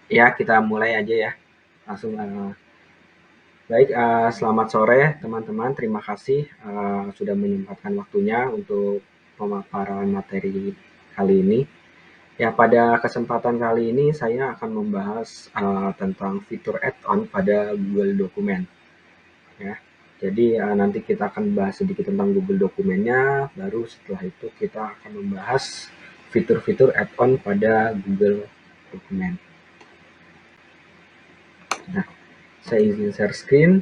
Ya, kita mulai aja ya. Langsung. Baik, selamat sore teman-teman. Terima kasih sudah menyempatkan waktunya untuk pemaparan materi kali ini. Ya, pada kesempatan kali ini saya akan membahas tentang fitur add-on pada Google Dokumen. Ya, jadi nanti kita akan bahas sedikit tentang Google Dokumennya. Baru setelah itu kita akan membahas fitur-fitur add-on pada Google Dokumen. Nah, saya izin share screen.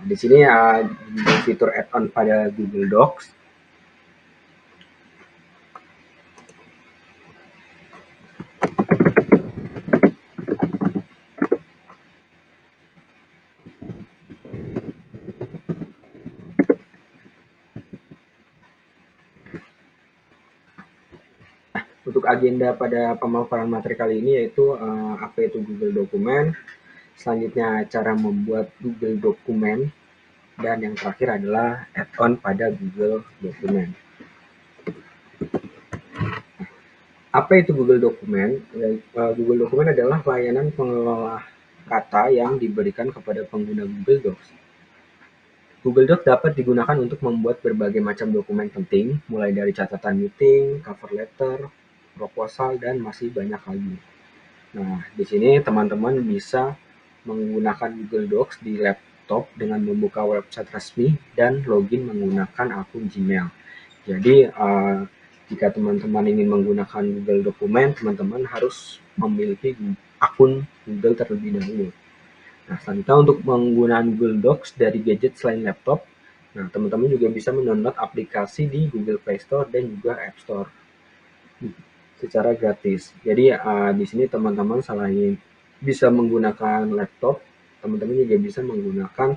Di sini fitur add-on pada Google Docs. Untuk agenda pada pemaparan materi kali ini yaitu apa itu Google Dokumen, selanjutnya cara membuat Google Dokumen, dan yang terakhir adalah add-on pada Google Dokumen. Apa itu Google Dokumen? Google Dokumen adalah layanan pengelola kata yang diberikan kepada pengguna Google Docs. Google Docs dapat digunakan untuk membuat berbagai macam dokumen penting, mulai dari catatan meeting, cover letter, proposal, dan masih banyak lagi. Nah, di sini teman-teman bisa menggunakan Google Docs di laptop dengan membuka website resmi dan login menggunakan akun Gmail. Jadi, jika teman-teman ingin menggunakan Google Dokumen, teman-teman harus memiliki akun Google terlebih dahulu. Nah, selanjutnya untuk penggunaan Google Docs dari gadget selain laptop, nah teman-teman juga bisa mendownload aplikasi di Google Play Store dan juga App Store secara gratis. Jadi di sini teman-teman selain bisa menggunakan laptop, teman-teman juga bisa menggunakan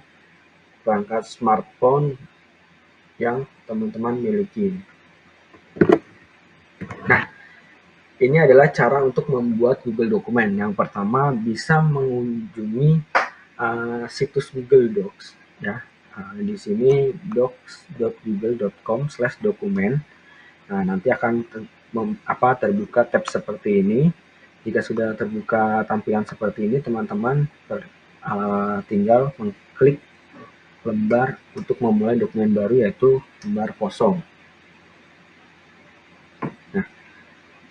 perangkat smartphone yang teman-teman miliki. Nah, ini adalah cara untuk membuat Google Dokumen. Yang pertama bisa mengunjungi situs Google Docs ya. Di sini docs.google.com/dokumen. Nah, nanti akan terbuka tab seperti ini. Jika sudah terbuka tampilan seperti ini, teman-teman tinggal mengklik lembar untuk memulai dokumen baru, yaitu lembar kosong. Nah,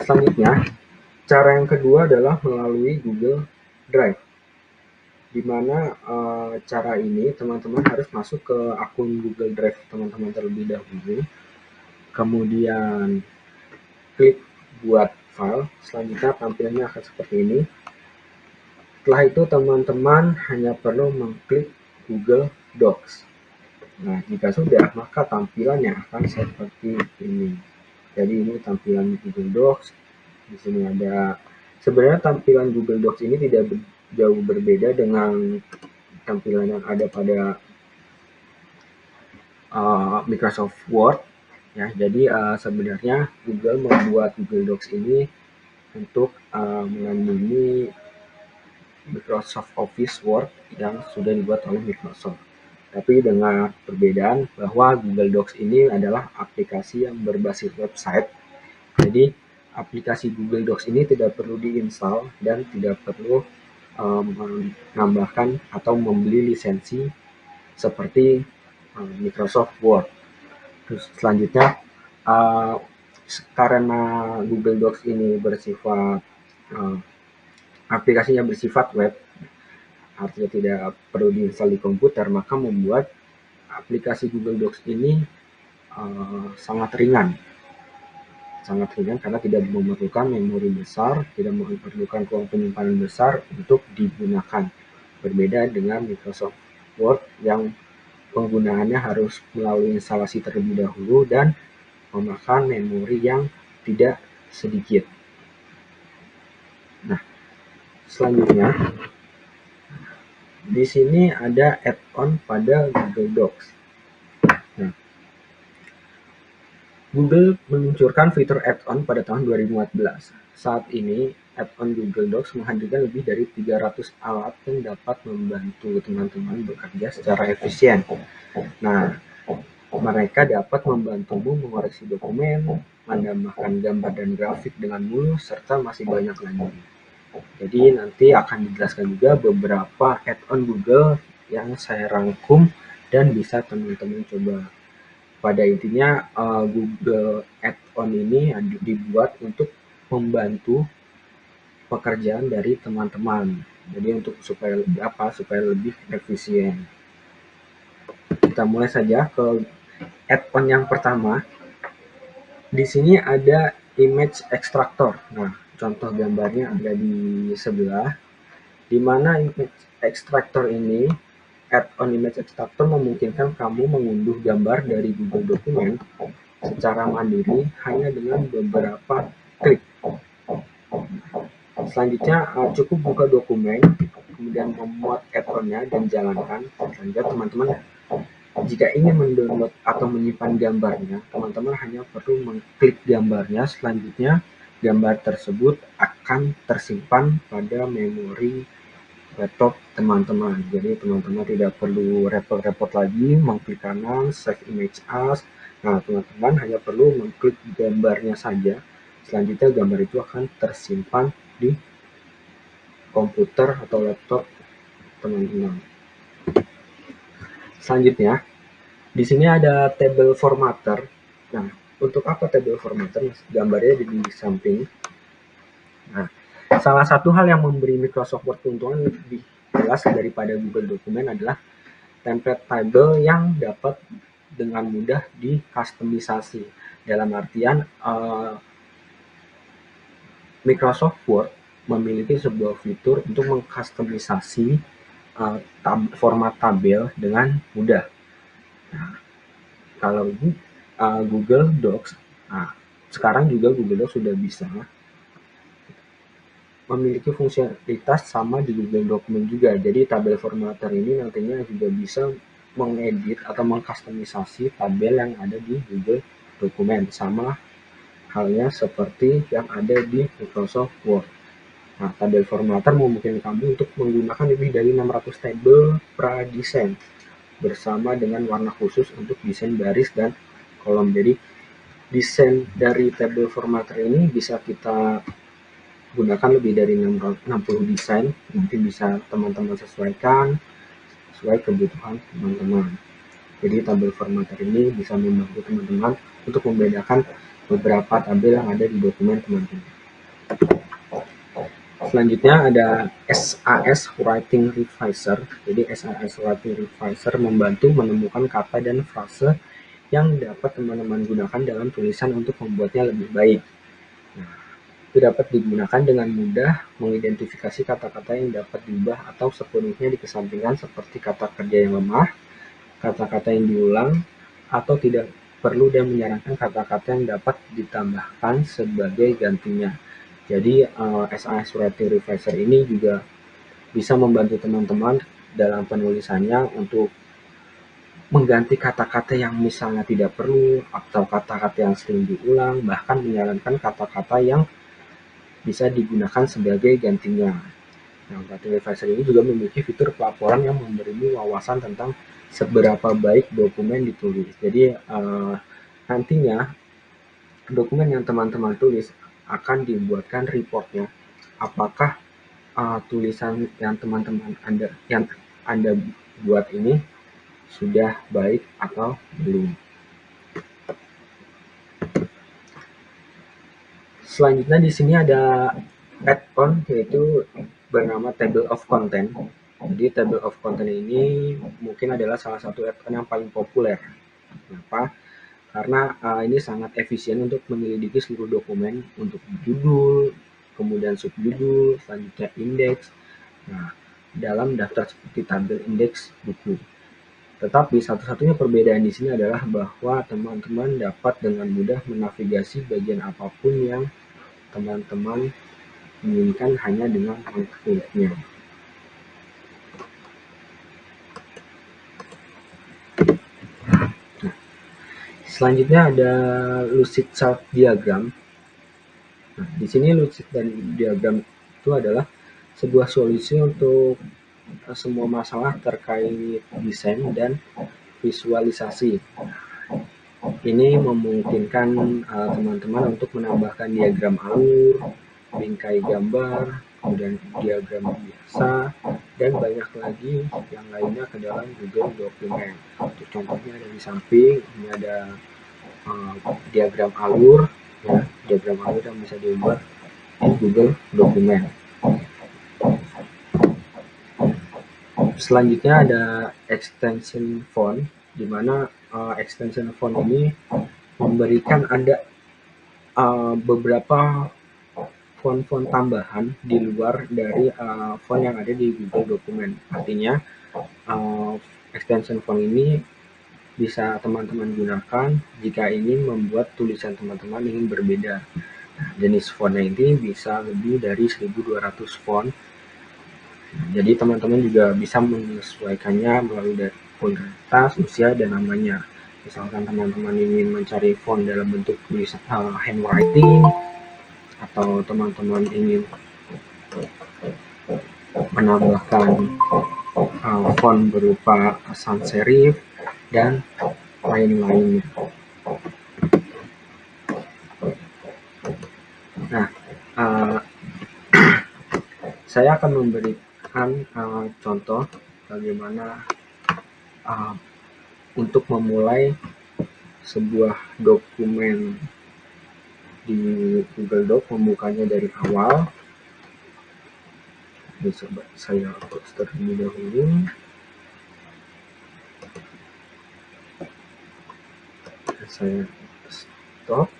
selanjutnya, cara yang kedua adalah melalui Google Drive. Di mana cara ini teman-teman harus masuk ke akun Google Drive teman-teman terlebih dahulu. Kemudian klik buat file, selanjutnya tampilannya akan seperti ini. Setelah itu teman-teman hanya perlu mengklik Google Docs. Nah, jika sudah, maka tampilannya akan seperti ini. Jadi ini tampilan Google Docs. Di sini ada, sebenarnya tampilan Google Docs ini tidak jauh berbeda dengan tampilan yang ada pada Microsoft Word. Ya, jadi sebenarnya Google membuat Google Docs ini untuk melindungi Microsoft Office Word yang sudah dibuat oleh Microsoft. Tapi dengan perbedaan bahwa Google Docs ini adalah aplikasi yang berbasis website. Jadi aplikasi Google Docs ini tidak perlu diinstal dan tidak perlu menambahkan atau membeli lisensi seperti Microsoft Word. Terus selanjutnya, uh, karena Google Docs ini bersifat aplikasinya bersifat web, artinya tidak perlu diinstal di komputer, maka membuat aplikasi Google Docs ini sangat ringan. Sangat ringan karena tidak memerlukan memori besar, tidak memerlukan ruang penyimpanan besar untuk digunakan. Berbeda dengan Microsoft Word yang penggunaannya harus melalui instalasi terlebih dahulu dan memakan memori yang tidak sedikit. Nah, selanjutnya di sini ada add-on pada Google Docs. Nah, Google meluncurkan fitur add-on pada tahun 2014. Saat ini, add-on Google Docs menghadirkan lebih dari 300 alat yang dapat membantu teman-teman bekerja secara efisien. Nah, mereka dapat membantumu mengoreksi dokumen, menambahkan gambar dan grafik dengan mulus, serta masih banyak lagi. Jadi nanti akan dijelaskan juga beberapa add-on Google yang saya rangkum dan bisa teman-teman coba. Pada intinya Google Add-on ini dibuat untuk membantu pekerjaan dari teman-teman. Jadi untuk supaya lebih efisien. Kita mulai saja ke add-on yang pertama. Di sini ada image extractor. Nah, contoh gambarnya ada di sebelah. Di mana image extractor ini, add-on image extractor memungkinkan kamu mengunduh gambar dari Google Dokumen secara mandiri hanya dengan beberapa klik. Selanjutnya cukup buka dokumen, kemudian memuat add-onnya dan jalankan. Selanjutnya teman-teman jika ingin mendownload atau menyimpan gambarnya, teman-teman hanya perlu mengklik gambarnya. Selanjutnya gambar tersebut akan tersimpan pada memori laptop teman-teman. Jadi teman-teman tidak perlu repot-repot lagi mengklik kanan save image as. Nah, teman-teman hanya perlu mengklik gambarnya saja. Selanjutnya gambar itu akan tersimpan di komputer atau laptop teman-teman. Selanjutnya, di sini ada table formatter. Nah, untuk apa table formatter? Gambarnya di samping. Nah, salah satu hal yang memberi Microsoft Word keuntungan lebih jelas daripada Google Dokumen adalah template table yang dapat dengan mudah dikustomisasi. Dalam artian Microsoft Word memiliki sebuah fitur untuk mengkustomisasi format tabel dengan mudah. Nah, kalau Google Docs, nah, sekarang juga Google Docs sudah bisa memiliki fungsionalitas sama di Google Document juga. Jadi tabel formatter ini nantinya juga bisa mengedit atau mengkustomisasi tabel yang ada di Google Dokumen, sama halnya seperti yang ada di Microsoft Word. Nah, tabel formatter memungkinkan kamu untuk menggunakan lebih dari 600 tabel pra-desain bersama dengan warna khusus untuk desain baris dan kolom. Jadi desain dari tabel formatter ini bisa kita gunakan lebih dari 60 desain. Nanti bisa teman-teman sesuaikan sesuai kebutuhan teman-teman. Jadi tabel formatter ini bisa membantu teman-teman untuk membedakan beberapa tabel yang ada di dokumen teman-teman. Selanjutnya ada SAS Writing Reviser. Jadi SAS Writing Reviser membantu menemukan kata dan frase yang dapat teman-teman gunakan dalam tulisan untuk membuatnya lebih baik. Nah, itu dapat digunakan dengan mudah mengidentifikasi kata-kata yang dapat diubah atau sepenuhnya dikesampingkan seperti kata kerja yang lemah, kata-kata yang diulang, atau tidak perlu dan menyarankan kata-kata yang dapat ditambahkan sebagai gantinya. Jadi SAS Writing Reviser ini juga bisa membantu teman-teman dalam penulisannya untuk mengganti kata-kata yang misalnya tidak perlu atau kata-kata yang sering diulang, bahkan menyarankan kata-kata yang bisa digunakan sebagai gantinya. Nah, Writing Reviser ini juga memiliki fitur pelaporan yang memberimu wawasan tentang seberapa baik dokumen ditulis. Jadi nantinya dokumen yang teman-teman tulis akan dibuatkan reportnya. Apakah tulisan yang teman-teman Anda buat ini sudah baik atau belum. Selanjutnya di sini ada add-on yaitu bernama Table of Content. Jadi Table of Content ini mungkin adalah salah satu add-on yang paling populer. Kenapa? Karena ini sangat efisien untuk menyelidiki seluruh dokumen untuk judul, kemudian subjudul, selanjutnya indeks. Nah, dalam daftar seperti tabel indeks buku. Tetapi satu-satunya perbedaan di sini adalah bahwa teman-teman dapat dengan mudah menavigasi bagian apapun yang teman-teman inginkan hanya dengan mengkliknya. Selanjutnya ada lucid chart diagram. Nah, di sini lucid diagram itu adalah sebuah solusi untuk semua masalah terkait desain dan visualisasi. Ini memungkinkan teman-teman untuk menambahkan diagram alur, bingkai gambar, kemudian diagram biasa, dan banyak lagi yang lainnya ke dalam Google Dokumen. Untuk contohnya ada di samping, ini ada diagram alur, ya, diagram alur yang bisa dibuat di Google Dokumen. Selanjutnya ada extension font, di mana extension font ini memberikan ada beberapa font-font tambahan di luar dari font yang ada di Google Dokumen. Artinya extension font ini bisa teman-teman gunakan jika ingin membuat tulisan teman-teman ingin berbeda. Nah, jenis fontnya ini bisa lebih dari 1200 font. Jadi teman-teman juga bisa menyesuaikannya melalui dari kualitas, usia, dan namanya. Misalkan teman-teman ingin mencari font dalam bentuk tulisan handwriting, atau teman-teman ingin menambahkan font berupa sans serif dan lain-lainnya. Nah, saya akan memberikan contoh bagaimana untuk memulai sebuah dokumen di Google Doc, membukanya dari awal. Ini coba saya hapus terlebih dahulu. Saya stop.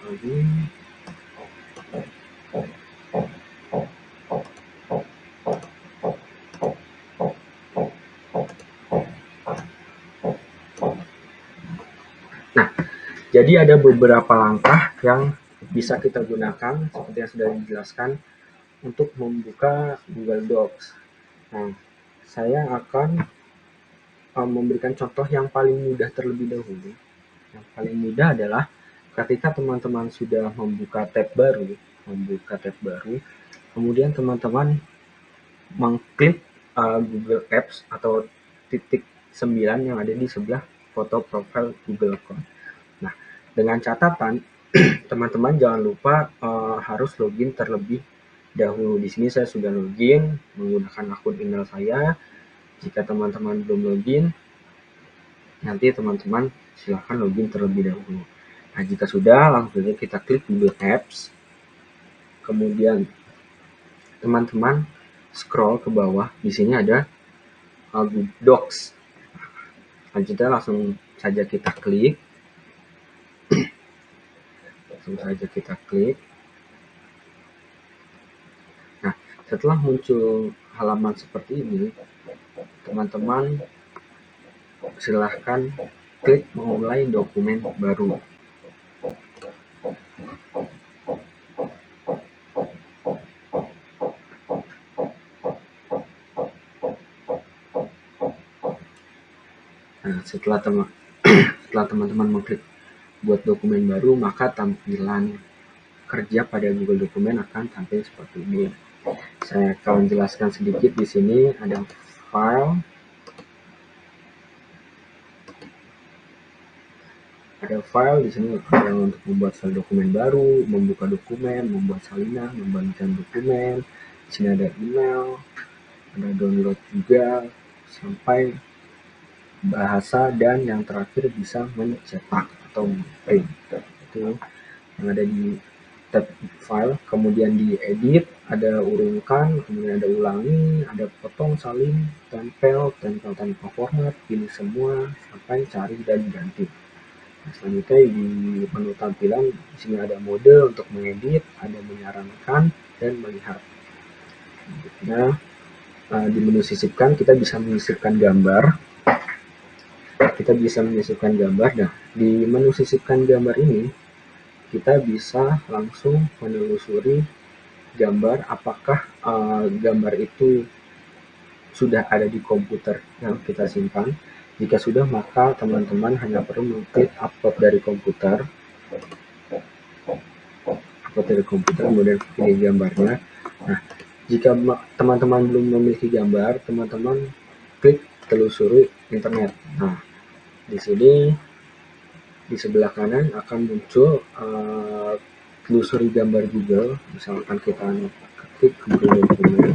Lagi. Nah, jadi ada beberapa langkah yang bisa kita gunakan seperti yang sudah dijelaskan untuk membuka Google Docs. Nah, saya akan memberikan contoh yang paling mudah terlebih dahulu. Yang paling mudah adalah ketika teman-teman sudah membuka tab baru, kemudian teman-teman mengklik Google Apps atau titik 9 yang ada di sebelah foto profil Google account. Nah, dengan catatan teman-teman jangan lupa harus login terlebih dahulu. Di sini saya sudah login menggunakan akun email saya. Jika teman-teman belum login, nanti teman-teman silahkan login terlebih dahulu. Nah, jika sudah, langsung saja kita klik Google Apps. Kemudian teman-teman scroll ke bawah. Di sini ada Google Docs. Selanjutnya langsung saja kita klik. Nah, setelah muncul halaman seperti ini, teman-teman silahkan klik memulai dokumen baru. Nah, setelah teman-teman mengklik buat dokumen baru, maka tampilan kerja pada Google Dokumen akan tampil seperti ini. Saya akan jelaskan sedikit di sini. Ada file, di sini ada untuk membuat file dokumen baru, membuka dokumen, membuat salinan, membagikan dokumen. Di sini ada email, ada download juga, sampai bahasa, dan yang terakhir bisa mencetak atau print. Itu yang ada di tab file. Kemudian di edit ada urungkan, kemudian ada ulangi, ada potong, salin, tempel tanpa format, pilih semua, sampai cari dan ganti. Nah, selanjutnya di menu tampilan di sini ada mode untuk mengedit, ada menyarankan dan melihat. Nah, di menu sisipkan kita bisa menyisipkan gambar. Nah, di menu sisipkan gambar ini kita bisa langsung menelusuri gambar, apakah gambar itu sudah ada di komputer yang kita simpan. Jika sudah, maka teman-teman hanya perlu mengklik upload dari komputer, kemudian pilih gambarnya. Nah, jika teman-teman belum memiliki gambar, teman-teman klik telusuri internet. Nah, di sini di sebelah kanan akan muncul telusuri gambar Google. Misalkan kita klik Google Dokumen,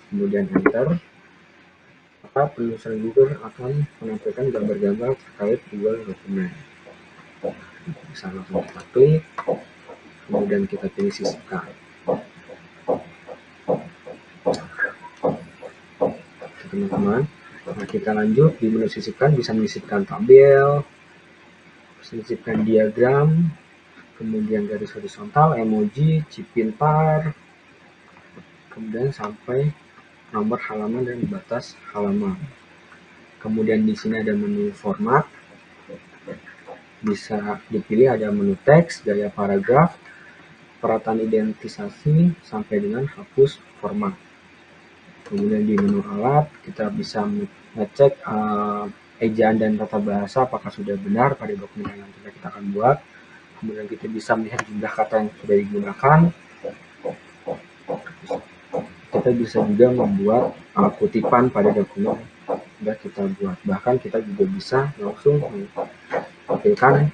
kemudian enter, maka penelusuran Google akan menampilkan gambar-gambar terkait Google Dokumen. Bisa langsung kita klik, kemudian kita pilih sisipkan. Teman-teman, nah kita lanjut di menu sisipkan, bisa menyisipkan tabel, menyisipkan diagram, kemudian garis horizontal, emoji, chip pintar, kemudian sampai nomor halaman dan batas halaman. Kemudian di sini ada menu format, bisa dipilih ada menu teks, gaya paragraf, perataan identisasi, sampai dengan hapus format. Kemudian di menu alat kita bisa ngecek ejaan dan tata bahasa apakah sudah benar pada dokumen yang nanti kita akan buat. Kemudian kita bisa melihat jumlah kata yang sudah digunakan. Kita bisa juga membuat kutipan pada dokumen sudah kita buat. Bahkan kita juga bisa langsung menampilkan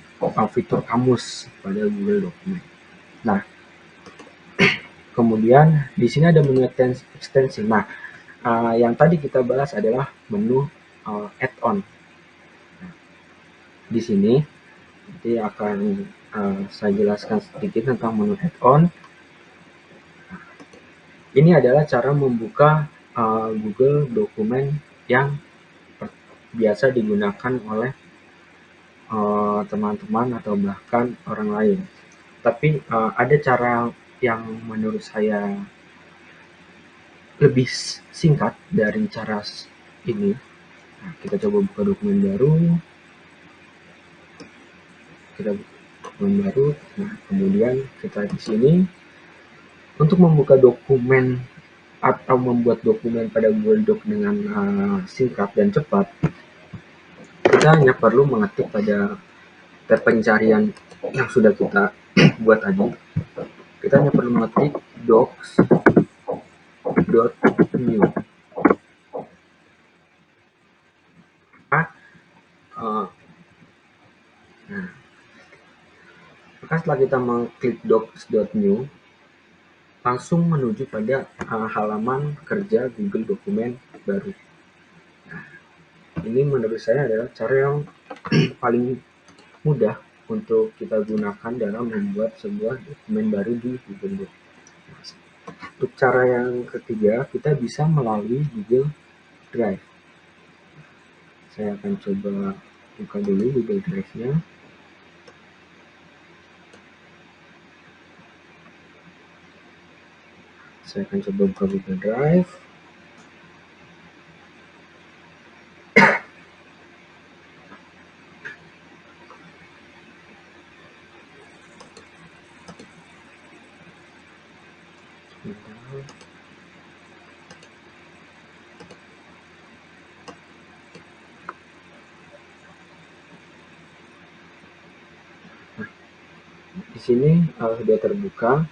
fitur kamus pada Google Dokumen. Nah, kemudian di sini ada menu ekstensi. Nah, yang tadi kita bahas adalah menu add-on. Nah, di sini nanti akan saya jelaskan sedikit tentang menu add-on. Ini adalah cara membuka Google Dokumen yang biasa digunakan oleh teman-teman atau bahkan orang lain. Tapi ada cara yang menurut saya lebih singkat dari cara ini. Nah, kita coba buka dokumen baru. Kita buka dokumen baru. Nah, kemudian kita di sini untuk membuka dokumen atau membuat dokumen pada Google Doc dengan singkat dan cepat, kita hanya perlu mengetik pada tab pencarian yang sudah kita buat tadi. Kita hanya perlu mengetik docs.new. Maka setelah kita mengklik docs.new, langsung menuju pada halaman kerja Google Dokumen baru. Nah, ini menurut saya adalah cara yang paling mudah untuk kita gunakan dalam membuat sebuah dokumen baru di Google Docs. Untuk cara yang ketiga, kita bisa melalui Google Drive. Saya akan coba buka dulu Google Drive-nya. Saya akan coba buka Google Drive. Di sini sudah terbuka.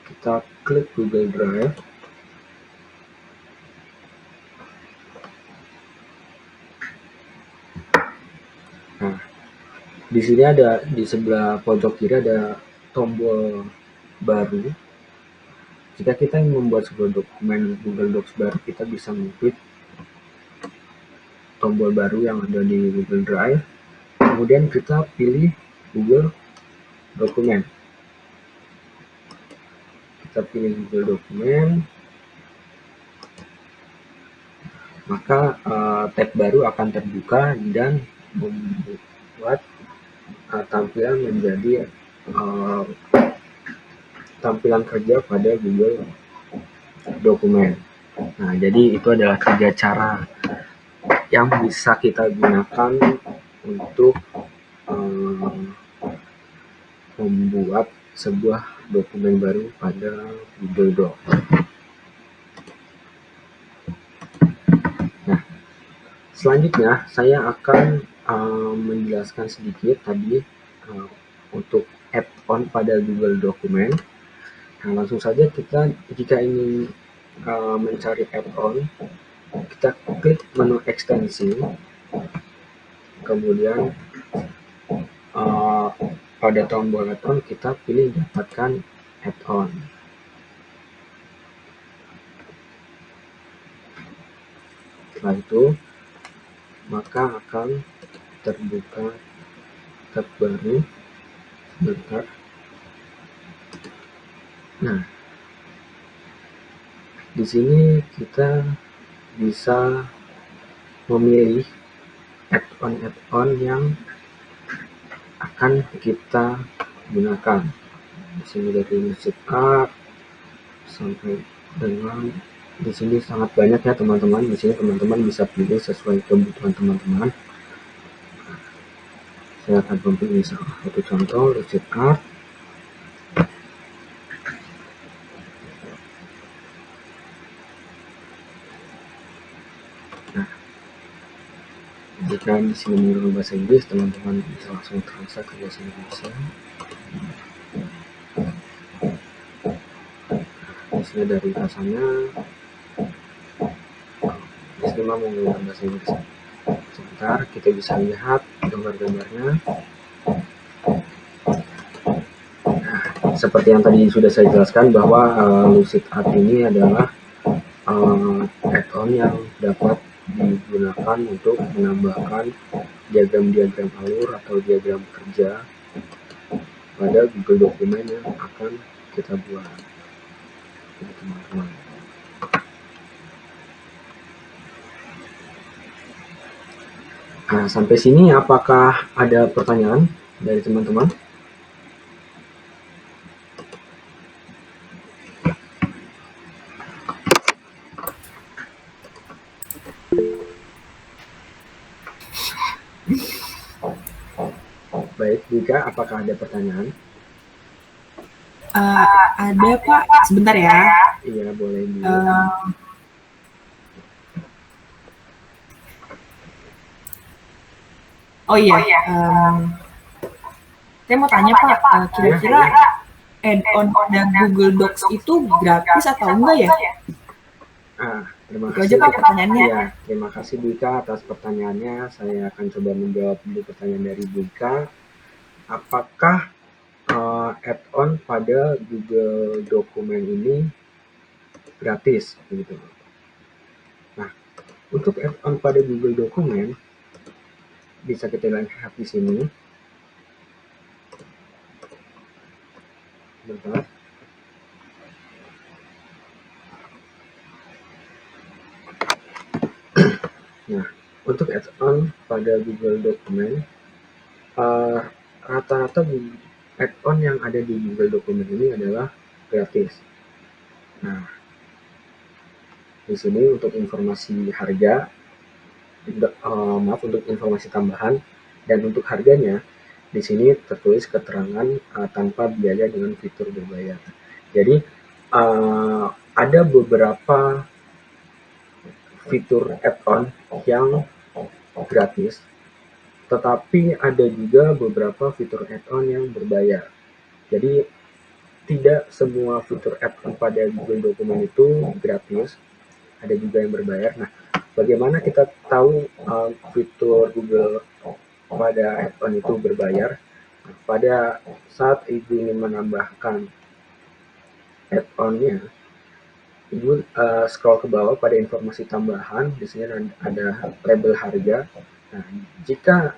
Kita klik Google Drive. Nah, di sini ada di sebelah pojok kiri ada tombol baru. Jika kita ingin membuat sebuah dokumen Google Docs baru, kita bisa mengklik tombol baru yang ada di Google Drive. Kemudian kita pilih Google Dokumen. Kita pilih Google Dokumen, maka tab baru akan terbuka dan membuat tampilan menjadi tampilan kerja pada Google Dokumen. Nah, jadi itu adalah 3 cara yang bisa kita gunakan untuk membuat sebuah dokumen baru pada Google Docs. Selanjutnya saya akan menjelaskan sedikit tadi untuk add-on pada Google Dokumen. Nah, langsung saja kita jika ingin mencari add-on, kita klik menu ekstensi, kemudian pada tombol add-on kita pilih dapatkan add-on. Setelah itu maka akan terbuka tab baru. Sebentar. Nah, di sini kita bisa memilih add-on yang akan kita gunakan. Di sini dari Lucid Art sampai dengan di sini sangat banyak ya teman-teman. Di sini teman-teman bisa pilih sesuai kebutuhan teman-teman. Saya akan memilih salah satu contoh Lucid Art. Nah, jika di sini menggunakan bahasa Inggris, teman-teman bisa langsung translate ke bahasa Indonesia. Di sini dari rasanya, di sini mau menggunakan bahasa Inggris. Sebentar, kita bisa lihat gambar-gambarnya. Nah, seperti yang tadi sudah saya jelaskan bahwa Lucid Art ini adalah add-on yang dapat digunakan untuk menambahkan diagram-diagram alur atau diagram kerja pada Google Dokumen yang akan kita buat, teman-teman. Nah, sampai sini apakah ada pertanyaan dari teman-teman? Baik, Dika, apakah ada pertanyaan? Ada Pak, sebentar ya. Iya, boleh di. Oh iya, saya mau tanya Pak, kira-kira add-on dan Google Docs itu gratis atau enggak ya? Terima Itu kasih. aja Pak pertanyaannya. Ya, terima kasih Dika atas pertanyaannya. Saya akan coba menjawab dulu pertanyaan dari Dika. Apakah add-on pada Google Dokumen ini gratis? Begitu. Nah, untuk add-on pada Google Dokumen bisa kita lihat di sini. Bentar. Nah, untuk add-on pada Google Dokumen, rata-rata add-on yang ada di Google Dokumen ini adalah gratis. Nah, di sini untuk informasi harga, untuk informasi tambahan dan untuk harganya, di sini tertulis keterangan tanpa biaya dengan fitur berbayar. Jadi ada beberapa fitur add-on yang gratis, tetapi ada juga beberapa fitur add-on yang berbayar. Jadi tidak semua fitur add-on pada Google Dokumen itu gratis, ada juga yang berbayar. Nah, bagaimana kita tahu fitur Google pada add-on itu berbayar? Nah, pada saat Ibu ingin menambahkan add-onnya, Ibu scroll ke bawah pada informasi tambahan, di sini ada label harga. Nah, jika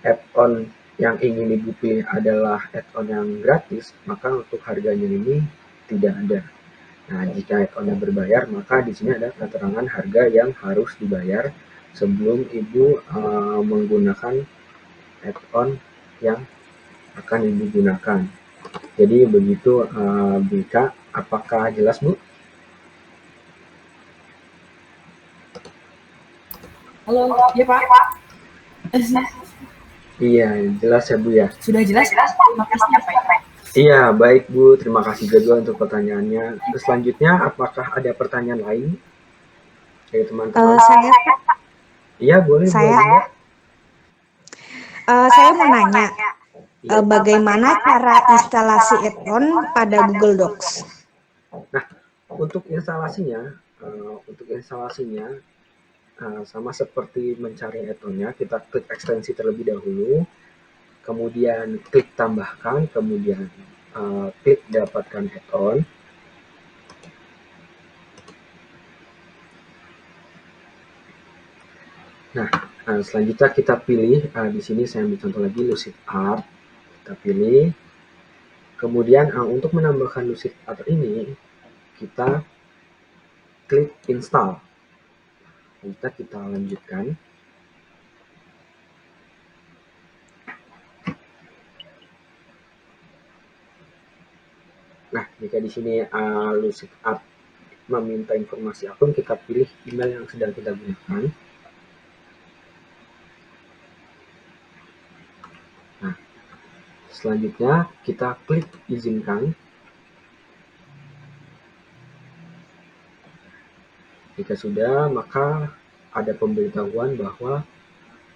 add-on yang ingin Ibu pilih adalah add-on yang gratis, maka untuk harganya ini tidak ada. Nah, jika add-onnya berbayar, maka di sini ada keterangan harga yang harus dibayar sebelum Ibu menggunakan add-on yang akan Ibu gunakan. Jadi begitu Bika, apakah jelas Bu? Halo, iya Pak. Iya, jelas ya Bu ya? Sudah jelas, terima kasih ya Pak. Iya, baik Bu, terima kasih juga untuk pertanyaannya. Selanjutnya, apakah ada pertanyaan lain? Dari teman-teman. Saya Iya, boleh Bu saya Adinda. saya mau nanya, Iya. bagaimana cara instalasi add-on pada Google Docs? Nah, untuk instalasinya sama seperti mencari add-on-nya, kita klik ekstensi terlebih dahulu, kemudian klik tambahkan, kemudian klik dapatkan add-on. Nah, selanjutnya kita pilih, di sini saya ambil contoh lagi Lucid Art, kita pilih. Kemudian untuk menambahkan Lucid Art ini, kita klik install. Kita lanjutkan. Nah, jika di sini Lucid Art meminta informasi akun, kita pilih email yang sedang kita gunakan. Nah, selanjutnya kita klik izinkan. Jika sudah, maka ada pemberitahuan bahwa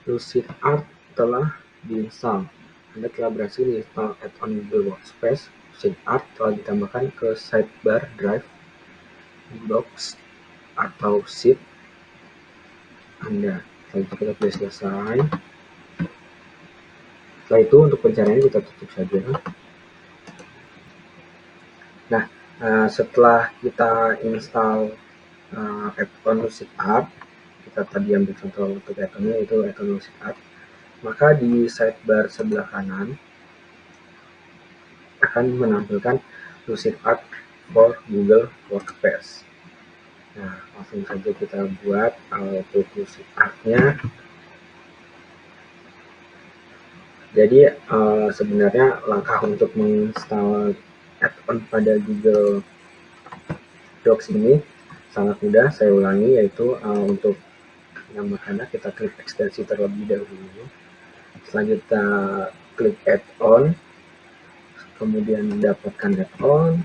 Lucid Art telah diinstal. Anda telah berhasil install add-on Google Workspace. Lucid Art telah ditambahkan ke sidebar Drive, Docs, atau Sheet Anda. Setelah itu kita pilih selesai. Setelah itu untuk pencariannya kita tutup saja. Nah, setelah kita install add-on Lucid Art, kita tadi ambil contoh untuk add-onnya itu add-on Lucid Art, maka di sidebar sebelah kanan akan menampilkan Lucid Art for Google Workspace. Nah, langsung saja kita buat untuk Lucid Art-nya. Jadi sebenarnya langkah untuk menginstal add-on pada Google Docs ini sangat mudah. Saya ulangi, yaitu untuk menambahkannya kita klik ekstensi terlebih dahulu. Selanjutnya klik add-on, kemudian dapatkan add-on.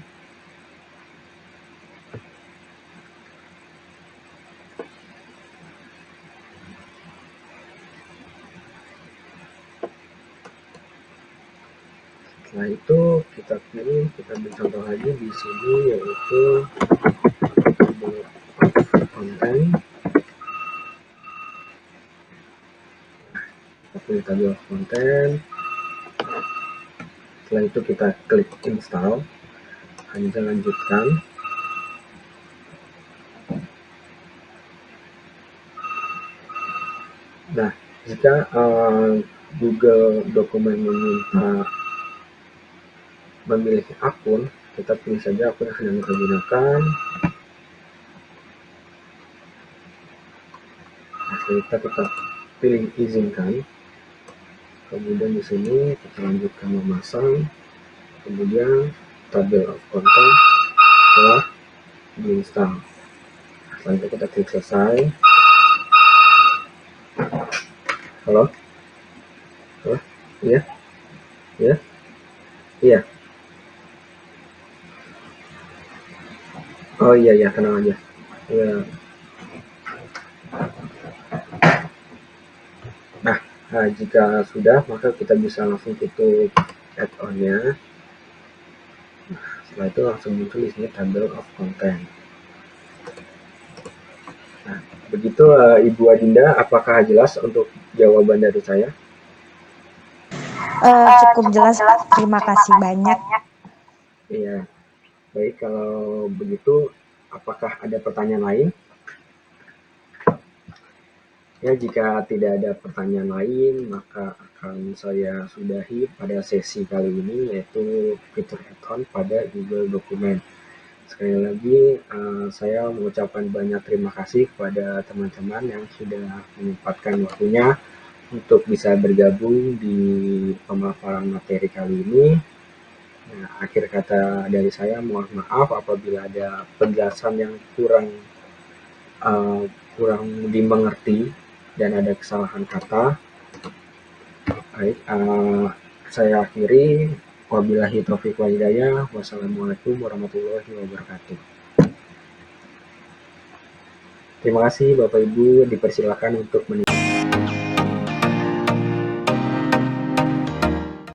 Setelah itu kita pilih, kita ambil contoh lagi di sini, yaitu konten. Kita pilih table of content. Setelah itu kita klik install, hanya lanjutkan. Nah, jika Google Dokumen meminta memiliki akun, kita pilih saja akun yang sedang kita gunakan. Nah, selanjutnya kita pilih izinkan. Kemudian di sini kita lanjutkan memasang. Kemudian table of content telah diinstal. Selanjutnya kita klik selesai. Halo? Halo? Iya? Iya? Iya. Oh iya, tenang aja. Iya. Nah, jika sudah, maka kita bisa langsung tutup add-on-nya. Nah, setelah itu langsung muncul di sini table of content. Nah, begitu Ibu Adinda, apakah jelas untuk jawaban dari saya? Cukup jelas, Pak. Terima kasih banyak. Iya. Baik, kalau begitu, apakah ada pertanyaan lain? Ya, jika tidak ada pertanyaan lain, maka akan saya sudahi pada sesi kali ini, yaitu fitur add-on pada Google Dokumen. Sekali lagi, saya mengucapkan banyak terima kasih kepada teman-teman yang sudah menyempatkan waktunya untuk bisa bergabung di pemaparan materi kali ini. Nah, akhir kata dari saya, mohon maaf apabila ada penjelasan yang kurang dimengerti dan ada kesalahan kata. Baik, saya akhiri. Wabillahi taufiq wal hidayah. Wassalamualaikum warahmatullahi wabarakatuh. Terima kasih Bapak Ibu, dipersilakan untuk